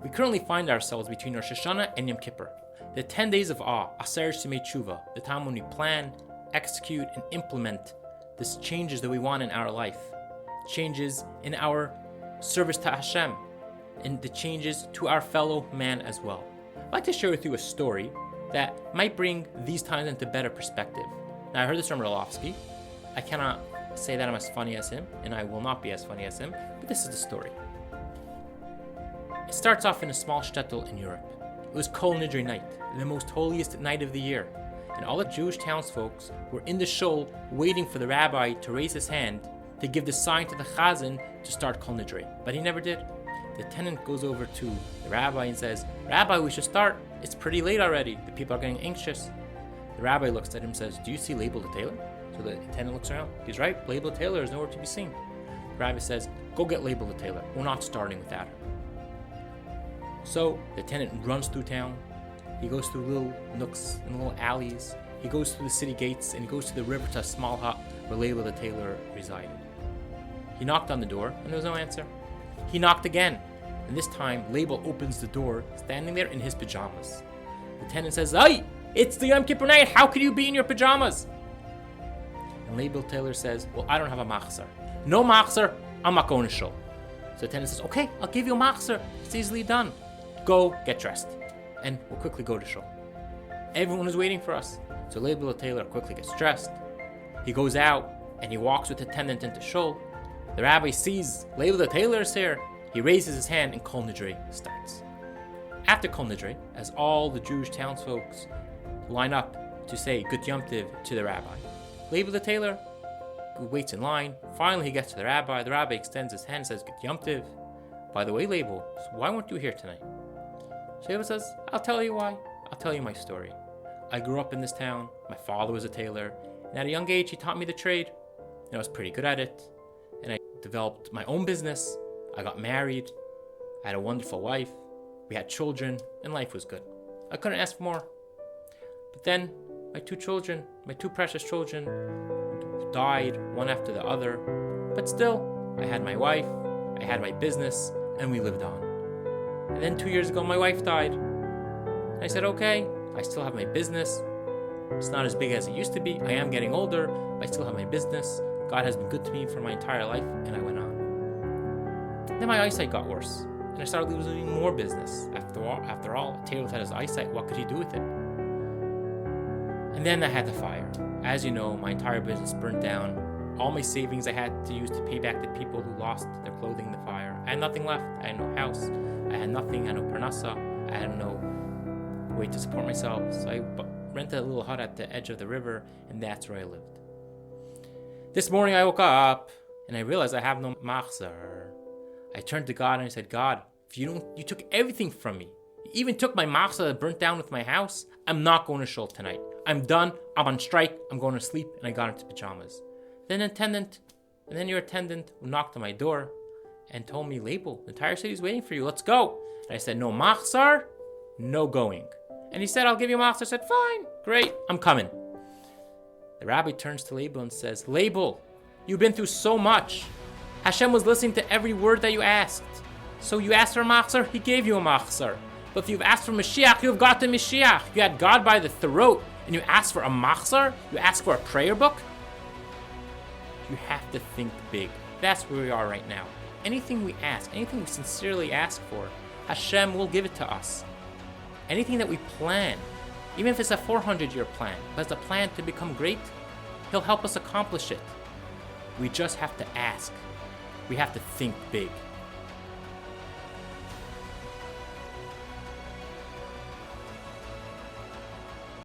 We currently find ourselves between Rosh Hashanah and Yom Kippur, the 10 days of awe, Aser Shemei Tshuva, the time when we plan, execute, and implement the changes that we want in our life, changes in our service to Hashem, and the changes to our fellow man as well. I'd like to share with you a story that might bring these times into better perspective. Now, I heard this from Roloffsky. I cannot say that I'm as funny as him, and I will not be as funny as him, but this is the story. It starts off in a small shtetl in Europe. It was Kol Nidre night, the most holiest night of the year, and all the Jewish townsfolk were in the shul waiting for the rabbi to raise his hand to give the sign to the chazan to start Kol Nidre, but he never did. The attendant goes over to the rabbi and says, "Rabbi, we should start. It's pretty late already. The people are getting anxious." The rabbi looks at him and says, "Do you see Label the tailor?" So the attendant looks around. He's right, Label the tailor is nowhere to be seen. The rabbi says, "Go get Label the tailor. We're not starting without her." So the attendant runs through town. He goes through little nooks and little alleys. He goes through the city gates and he goes to the river to a small hut where Label the tailor resided. He knocked on the door and there was no answer. He knocked again, and this time Label opens the door, standing there in his pajamas. The attendant says, "Hey, it's the Yom Kippur night. How could you be in your pajamas?" And Label the tailor says, "Well, I don't have a machzor. No machzor, I'm not going to shul." So the attendant says, "Okay, I'll give you a machzor. It's easily done. Go get dressed, and we'll quickly go to shul." Everyone is waiting for us. So Label the tailor quickly gets dressed. He goes out and he walks with the attendant into shul. The rabbi sees Label the tailor is here. He raises his hand and Kol Nidre starts. After Kol Nidre, as all the Jewish townsfolk line up to say Gut Yom Tiv to the rabbi, Label the tailor waits in line. Finally, he gets to the rabbi. The rabbi extends his hand and says, "Gut Yom Tiv. By the way, Label, so why weren't you here tonight?" So Label says, "I'll tell you why. I'll tell you my story. I grew up in this town. My father was a tailor. And at a young age, he taught me the trade. And I was pretty good at it. And I developed my own business. I got married. I had a wonderful wife. We had children. And life was good. I couldn't ask for more. But then my two precious children, died one after the other. But still, I had my wife. I had my business. And we lived on. And then 2 years ago, my wife died. And I said, okay, I still have my business. It's not as big as it used to be. I am getting older, but I still have my business. God has been good to me for my entire life, and I went on. Then my eyesight got worse, and I started losing more business. After all, a tailor had his eyesight. What could he do with it? And then I had the fire. As you know, my entire business burnt down. All my savings I had to use to pay back the people who lost their clothing in the fire. I had nothing left. I had no house. I had nothing. I had no parnasa. I had no way to support myself. So I rented a little hut at the edge of the river, and that's where I lived. This morning I woke up, and I realized I have no machzor. I turned to God and I said, "God, if you took everything from me. You even took my machzor that burnt down with my house. I'm not going to shul tonight. I'm done. I'm on strike. I'm going to sleep." And I got into pajamas. Then your attendant knocked on my door and told me, "Label, the entire city's waiting for you. Let's go." And I said, "No machzor, no going." And he said, "I'll give you a machzor." I said, "Fine, great, I'm coming." The rabbi turns to Label and says, "Label, you've been through so much. Hashem was listening to every word that you asked. So you asked for a machzor, he gave you a machzor. But if you've asked for Mashiach, you've got the Mashiach. You had God by the throat, and you asked for a machzor, you asked for a prayer book. You have to think big." That's where we are right now. Anything we ask, anything we sincerely ask for, Hashem will give it to us. Anything that we plan, even if it's a 400-year plan, but it's a plan to become great, He'll help us accomplish it. We just have to ask. We have to think big.